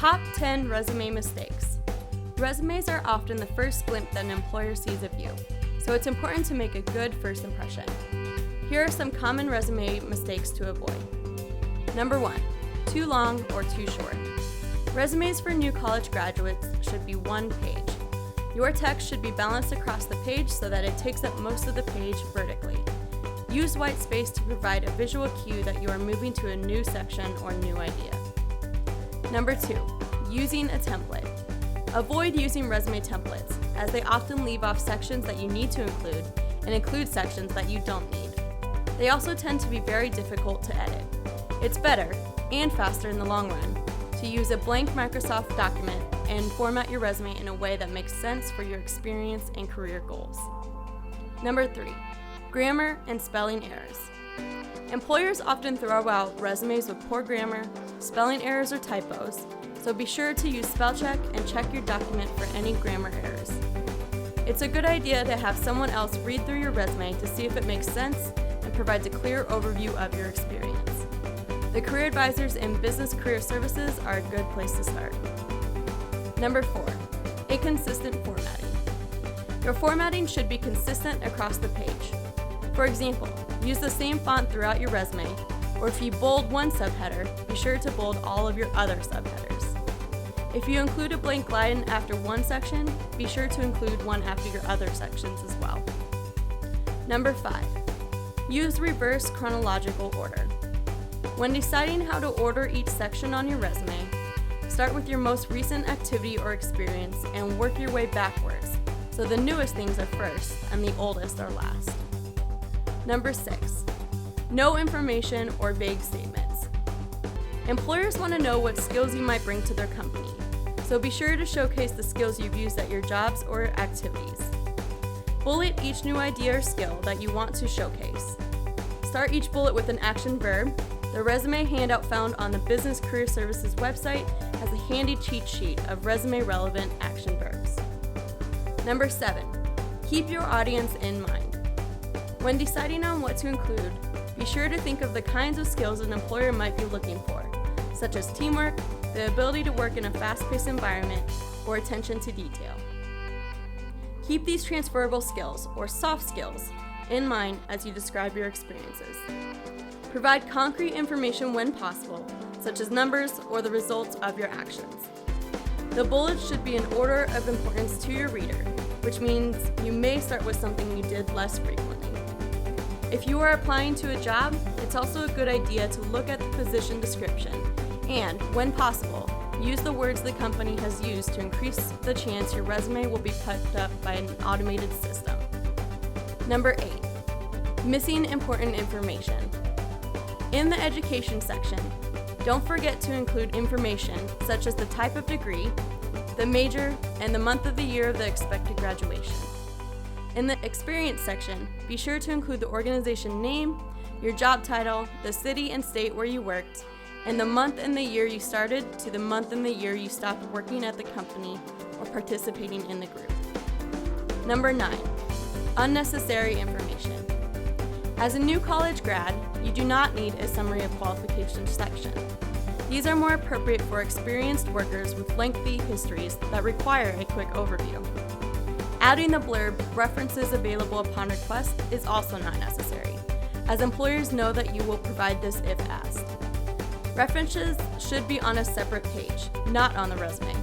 Top 10 resume mistakes. Resumes are often the first glimpse that an employer sees of you, so it's important to make a good first impression. Here are some common resume mistakes to avoid. Number 1, too long or too short. Resumes for new college graduates should be one page. Your text should be balanced across the page so that it takes up most of the page vertically. Use white space to provide a visual cue that you are moving to a new section or new idea. Number 2, using a template. Avoid using resume templates, as they often leave off sections that you need to include and include sections that you don't need. They also tend to be very difficult to edit. It's better, and faster in the long run, to use a blank Microsoft document and format your resume in a way that makes sense for your experience and career goals. Number 3, grammar and spelling errors. Employers often throw out resumes with poor grammar, spelling errors, or typos, so be sure to use spell check and check your document for any grammar errors. It's a good idea to have someone else read through your resume to see if it makes sense and provides a clear overview of your experience. The career advisors in Business Career Services are a good place to start. Number 4, inconsistent formatting. Your formatting should be consistent across the page. For example, use the same font throughout your resume, or if you bold one subheader, be sure to bold all of your other subheaders. If you include a blank line after one section, be sure to include one after your other sections as well. Number 5, use reverse chronological order. When deciding how to order each section on your resume, start with your most recent activity or experience and work your way backwards, so the newest things are first and the oldest are last. Number 6, no information or vague statements. Employers want to know what skills you might bring to their company, so be sure to showcase the skills you've used at your jobs or activities. Bullet each new idea or skill that you want to showcase. Start each bullet with an action verb. The resume handout found on the Business Career Services website has a handy cheat sheet of resume-relevant action verbs. Number 7, keep your audience in mind. When deciding on what to include, be sure to think of the kinds of skills an employer might be looking for, such as teamwork, the ability to work in a fast-paced environment, or attention to detail. Keep these transferable skills, or soft skills, in mind as you describe your experiences. Provide concrete information when possible, such as numbers or the results of your actions. The bullets should be in order of importance to your reader, which means you may start with something you did less frequently. If you are applying to a job, it's also a good idea to look at the position description and, when possible, use the words the company has used to increase the chance your resume will be picked up by an automated system. Number 8, missing important information. In the education section, don't forget to include information such as the type of degree, the major, and the month of the year of the expected graduation. In the experience section, be sure to include the organization name, your job title, the city and state where you worked, and the month and the year you started to the month and the year you stopped working at the company or participating in the group. Number 9, unnecessary information. As a new college grad, you do not need a summary of qualifications section. These are more appropriate for experienced workers with lengthy histories that require a quick overview. Adding the blurb, references available upon request, is also not necessary, as employers know that you will provide this if asked. References should be on a separate page, not on the resume,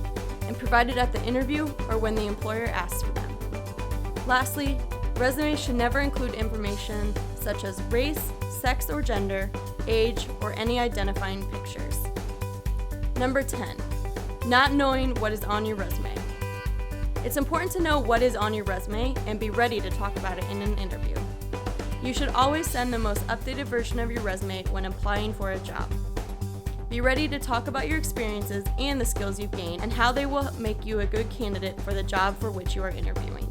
and provided at the interview or when the employer asks for them. Lastly, resumes should never include information such as race, sex or gender, age, or any identifying pictures. Number 10, not knowing what is on your resume. It's important to know what is on your resume and be ready to talk about it in an interview. You should always send the most updated version of your resume when applying for a job. Be ready to talk about your experiences and the skills you've gained and how they will make you a good candidate for the job for which you are interviewing.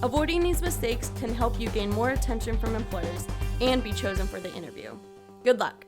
Avoiding these mistakes can help you gain more attention from employers and be chosen for the interview. Good luck!